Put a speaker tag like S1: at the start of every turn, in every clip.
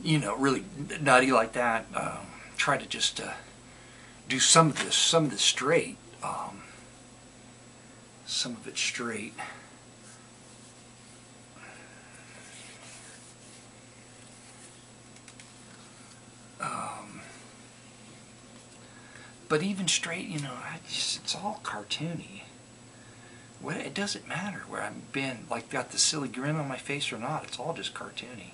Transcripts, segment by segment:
S1: you know, really nutty like that, try to just do some of this straight, some of it straight. But even straight, you know, it's all cartoony. It doesn't matter where I've been, like got the silly grin on my face or not. It's all just cartoony.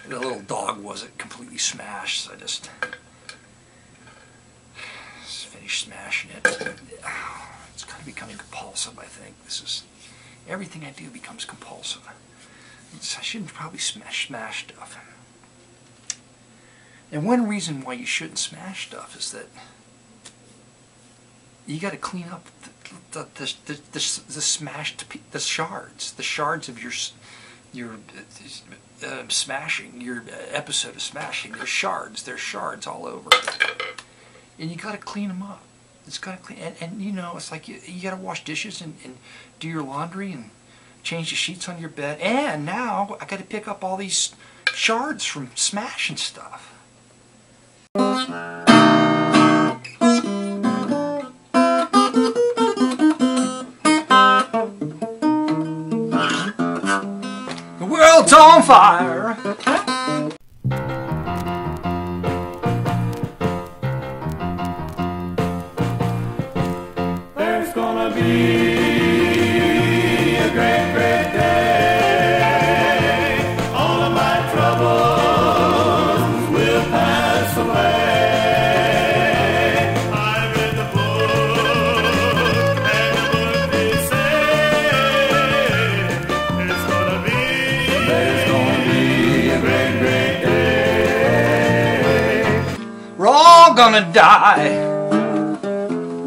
S1: The little dog wasn't completely smashed, so I just finished smashing it. It's kind of becoming compulsive, I think. Everything I do becomes compulsive. I shouldn't probably smash stuff. And one reason why you shouldn't smash stuff is that you got to clean up the smashed, the shards of your smashing, your episode of smashing. There's shards all over, and you got to clean them up. It's got to clean, and you know, it's like you got to wash dishes and do your laundry and change the sheets on your bed. And now I got to pick up all these shards from smashing stuff. The world's on fire.
S2: There's gonna be a great, great day. All of my troubles will pass away. I read the book, and the book did say there's gonna be a great, great day.
S1: We're all gonna die.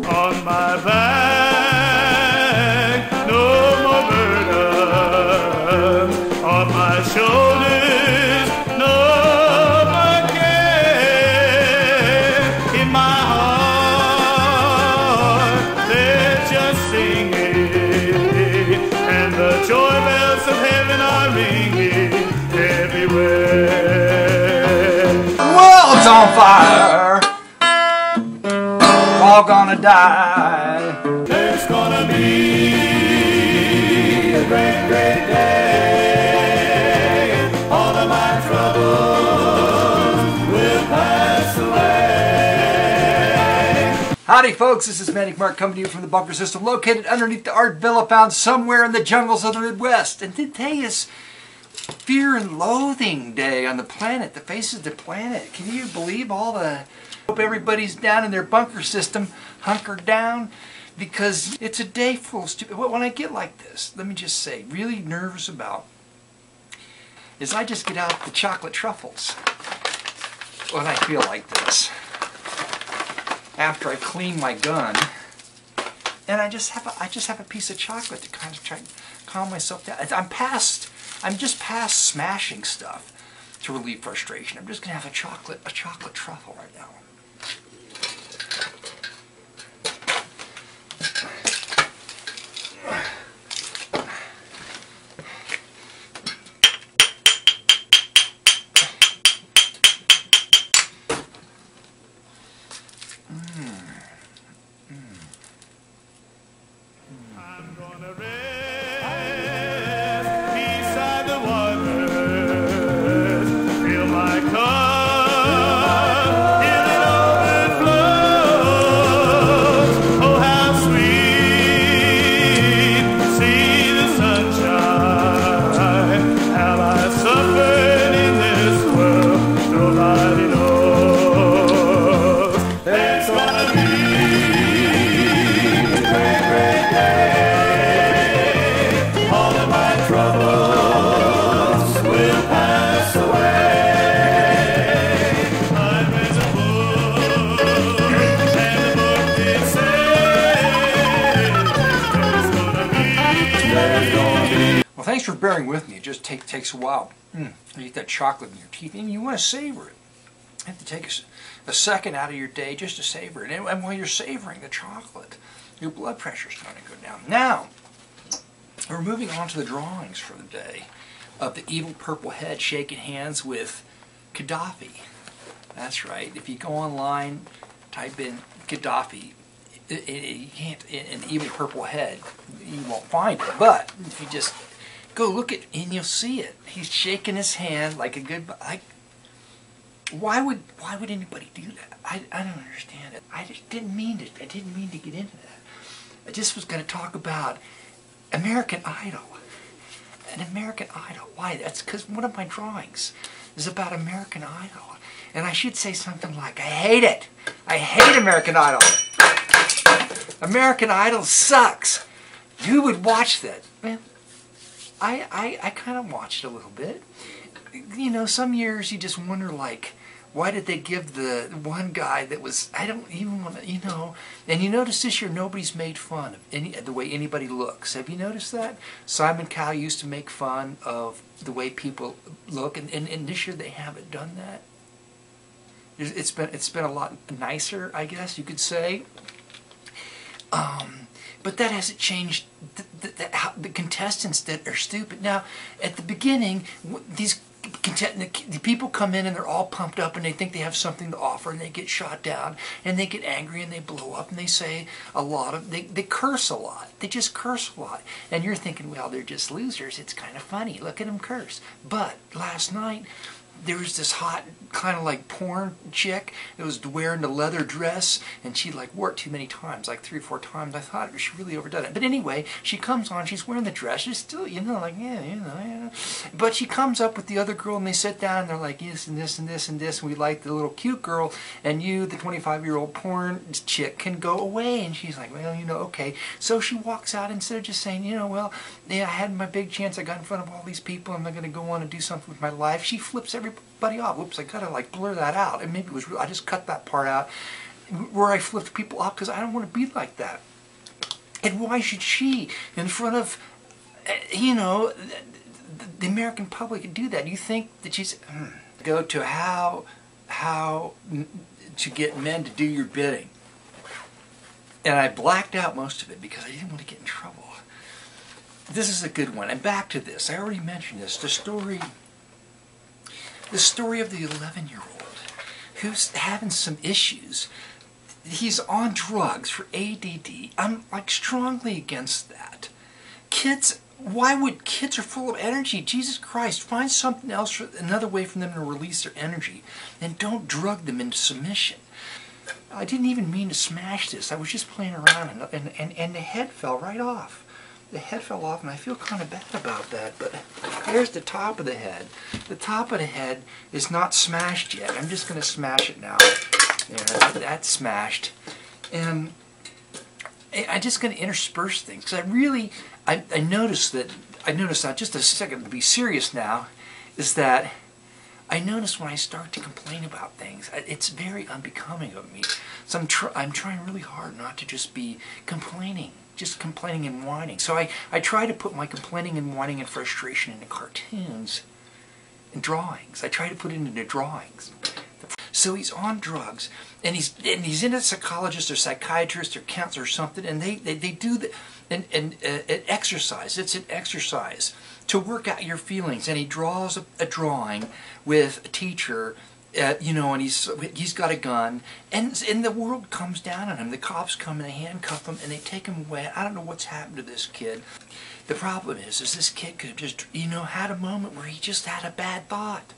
S2: On my back, no more burdens. On my shoulders, no more care. In my heart, they're just singing, and the joy bells of heaven are ringing everywhere.
S1: The world's on fire. We're all gonna die.
S2: There's gonna be a great, great day. All of my troubles will pass away.
S1: Howdy folks, this is Manic coming to you from the bunker system located underneath the art villa found somewhere in the jungles of the Midwest. And today is Fear and Loathing Day on the planet, the face of the planet. Can you believe all the... Hope everybody's down in their bunker system, hunkered down, because it's a day full of stupid... When I get like this, let me just say, really nervous about, is I just get out the chocolate truffles when I feel like this. After I clean my gun, and I just have a piece of chocolate to kind of try and calm myself down. I'm just past smashing stuff to relieve frustration. I'm just gonna have a chocolate truffle right now.
S2: I'm gonna rest beside the waters, fill my cup till it overflows. Oh, how sweet to see the sunshine. Have I suffered in this world? Nobody knows. There's gonna be a great, great day. All of my troubles will pass away. I read the book, and the book did say there's gonna be.
S1: Well, thanks for bearing with me. It just takes a while. You get that chocolate in your teeth, and you want to savor it. have to take a second out of your day just to savor it. And while you're savoring the chocolate, your blood pressure's going to go down. Now, we're moving on to the drawings for the day of the evil purple head shaking hands with Gaddafi. That's right. If you go online, type in Gaddafi, you can't, an evil purple head, you won't find it. But if you just go look at it and you'll see it. He's shaking his hand like a good, like, why would anybody do that? I don't understand it. I didn't mean to get into that. I just was going to talk about American Idol. An American Idol. Why? That's because one of my drawings is about American Idol. And I should say something like, I hate it. I hate American Idol. American Idol sucks. Who would watch that? Man, I kind of watched a little bit. You know, some years you just wonder, like, why did they give the one guy that was, I don't even want to, you know, and you notice this year nobody's made fun of the way anybody looks. Have you noticed that? Simon Cowell used to make fun of the way people look, and this year they haven't done that. It's been a lot nicer, I guess you could say. But that hasn't changed the contestants that are stupid. Now, at the beginning, the people come in and they're all pumped up and they think they have something to offer, and they get shot down and they get angry and they blow up and they say a lot of, they curse a lot. They just curse a lot. And you're thinking, well, they're just losers. It's kind of funny. Look at them curse. But last night, there was this hot, kind of like porn chick that was wearing the leather dress, and she like wore it too many times, like 3 or 4 times. I thought she really overdone it. But anyway, she comes on, she's wearing the dress. She's still, you know, like, yeah. But she comes up with the other girl, and they sit down, and they're like, yes, and this, and this, and this, and we like the little cute girl, and you, the 25-year-old porn chick, can go away. And she's like, well, you know, okay. So she walks out, instead of just saying, you know, well, yeah, I had my big chance. I got in front of all these people. I'm going to go on and do something with my life. She flips everybody off. Whoops, I gotta like blur that out. And maybe it was real. I just cut that part out where I flipped people off, because I don't want to be like that. And why should she, in front of, you know, the American public, do that? You think that she's go to how to get men to do your bidding? And I blacked out most of it because I didn't want to get in trouble. This is a good one. And back to this. I already mentioned this. The story of the 11-year-old who's having some issues. He's on drugs for ADD. I'm like strongly against that. Kids, kids are full of energy. Jesus Christ, find something else, another way for them to release their energy, and don't drug them into submission. I didn't even mean to smash this. I was just playing around, and the head fell right off. The head fell off, and I feel kind of bad about that, but here's the top of the head. The top of the head is not smashed yet. I'm just going to smash it now. There, that's smashed. And I'm just going to intersperse things, because I noticed that, just a second, to be serious now, is that I notice when I start to complain about things, it's very unbecoming of me. So I'm trying really hard not to just be complaining. Just complaining and whining. So I try to put my complaining and whining and frustration into cartoons and drawings. I try to put it into drawings. So he's on drugs, and he's in a psychologist or psychiatrist or counselor or something, and they do an exercise. It's an exercise to work out your feelings, and he draws a drawing with a teacher. You know, and he's got a gun, and the world comes down on him. The cops come and they handcuff him and they take him away. I don't know what's happened to this kid. The problem is this kid could have just, you know, had a moment where he just had a bad thought.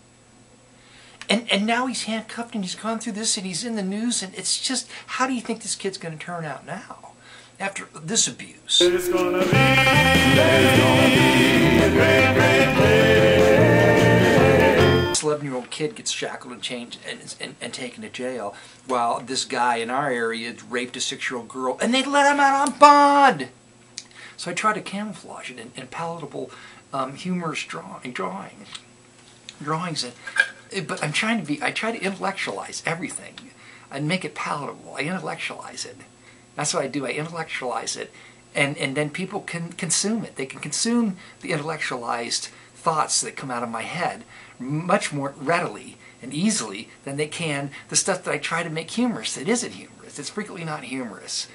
S1: And now he's handcuffed and he's gone through this and he's in the news, and it's just, how do you think this kid's going to turn out now after this abuse?
S2: It's gonna be a great, great day.
S1: This 11-year-old kid gets shackled and chained and taken to jail, while this guy in our area raped a 6-year-old girl, and they let him out on bond. So I try to camouflage it in palatable, humorous drawings. But I try to intellectualize everything and make it palatable. I intellectualize it. That's what I do. I intellectualize it, and then people can consume it. They can consume the intellectualized thoughts that come out of my head much more readily and easily than they can the stuff that I try to make humorous that isn't humorous. It's frequently not humorous.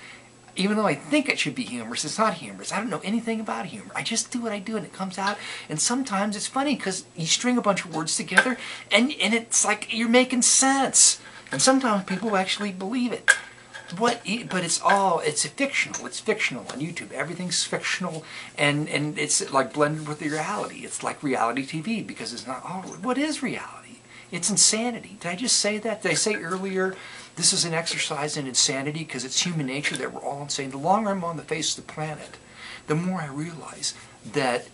S1: Even though I think it should be humorous, it's not humorous. I don't know anything about humor. I just do what I do and it comes out. And sometimes it's funny because you string a bunch of words together and it's like you're making sense. And sometimes people actually believe it. But it's fictional. It's fictional on YouTube. Everything's fictional and it's like blended with the reality. It's like reality TV because it's not all. What is reality? It's insanity. Did I just say that? Did I say earlier this is an exercise in insanity because it's human nature that we're all insane? The longer I'm on the face of the planet, the more I realize that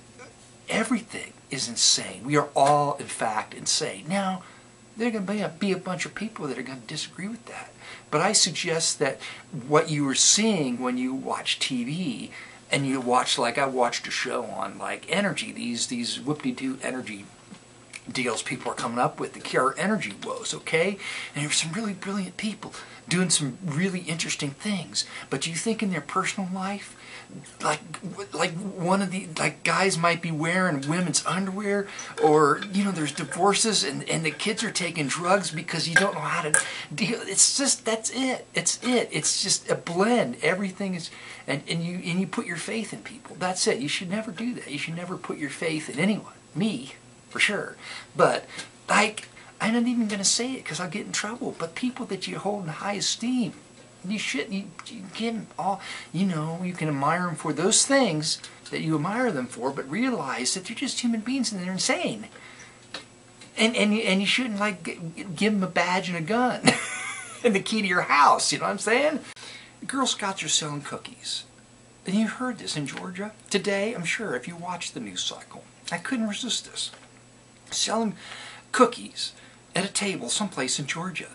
S1: everything is insane. We are all, in fact, insane. Now, there are going to be a bunch of people that are going to disagree with that. But I suggest that what you are seeing when you watch TV, and you watch, like I watched a show on like energy, these whoop-de-doo energy deals people are coming up with, the cure energy woes, okay? And there's some really brilliant people doing some really interesting things. But do you think in their personal life, like one of the guys might be wearing women's underwear, or there's divorces and the kids are taking drugs because you don't know how to deal. It's just it's just a blend. Everything is and you put your faith in people. That's it. You should never do that. You should never put your faith in anyone. Me, for sure. But I'm not even going to say it because I'll get in trouble. But people that you hold in high esteem, you shouldn't. You give them all. You can admire them for those things that you admire them for, but realize that they're just human beings and they're insane. And you shouldn't give them a badge and a gun and the key to your house. You know what I'm saying? The Girl Scouts are selling cookies, and you heard this in Georgia today. I'm sure if you watch the news cycle, I couldn't resist this. Selling cookies at a table someplace in Georgia.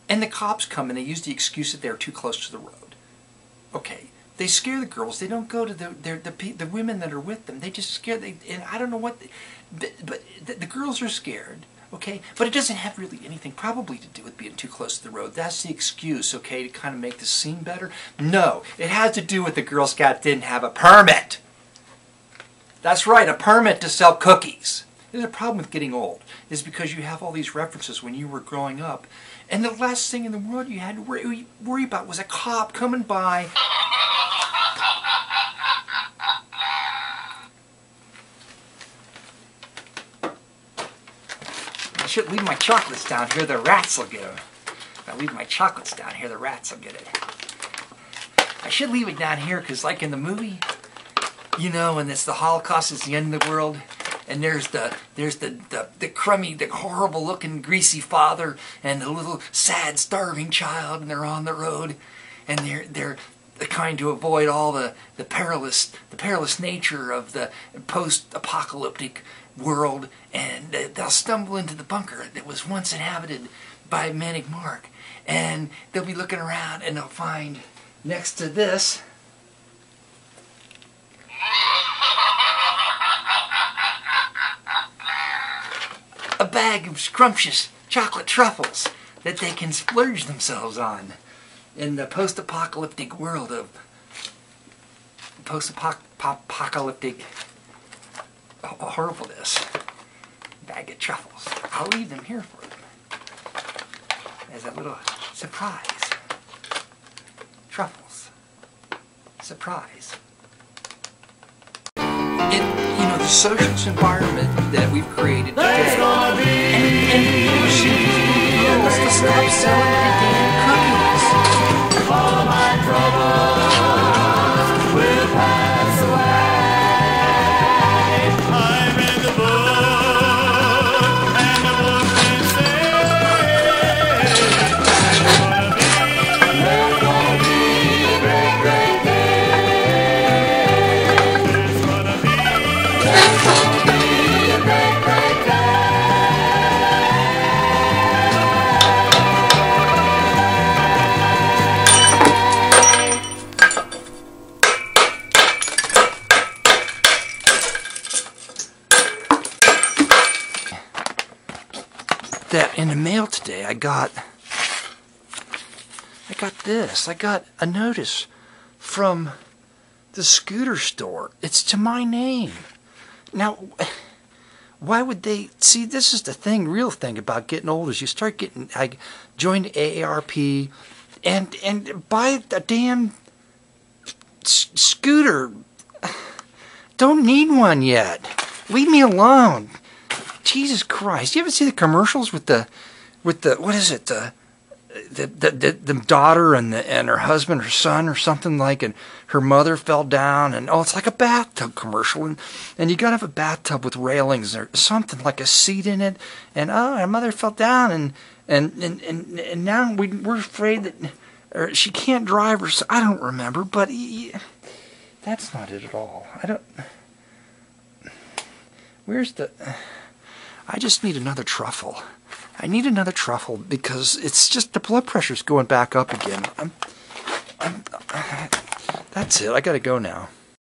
S1: And the cops come and they use the excuse that they're too close to the road. Okay, they scare the girls. They don't go to the women that are with them. They just scare. And I don't know what. But the girls are scared. Okay, but it doesn't have really anything probably to do with being too close to the road. That's the excuse. Okay, to kind of make the scene better. No, it has to do with the Girl Scout didn't have a permit. That's right, a permit to sell cookies. There's a problem with getting old. Is because you have all these references when you were growing up. And the last thing in the world you had to worry about was a cop coming by. I should leave my chocolates down here, the rats will get them. If I leave my chocolates down here, the rats will get it. I should leave it down here because like in the movie, and it's the Holocaust, it's the end of the world. And there's the crummy, the horrible looking greasy father and the little sad starving child, and they're on the road, and they're trying to avoid all the perilous nature of the post-apocalyptic world, and they'll stumble into the bunker that was once inhabited by Manic Mark, and they'll be looking around and they'll find next to this a bag of scrumptious chocolate truffles that they can splurge themselves on in the post-apocalyptic world of post-apocalyptic horribleness. Bag of truffles. I'll leave them here for them as a little surprise. Truffles. Surprise. The social environment that we've created today, and let's just stop selling the damn cookies. All my troubles will pass away. I read the book, and the book did say it's gonna be a great, great day. It's gonna be that in the mail today I got this. I got a notice from the scooter store. It's to my name. Now, Why would they see? This is the thing, real thing about getting old is you start getting. I joined AARP, and buy a damn scooter. Don't need one yet. Leave me alone. Jesus Christ! You ever see the commercials with the what is it the daughter and her husband or son or something like, and her mother fell down, and it's like a bathtub commercial, and you gotta have a bathtub with railings or something like a seat in it, and her mother fell down, and now we're afraid that or she can't drive, or I don't remember, but that's not it at all. Where's the? I just need another truffle. I need another truffle because it's just the blood pressure's going back up again. That's it. I gotta go now.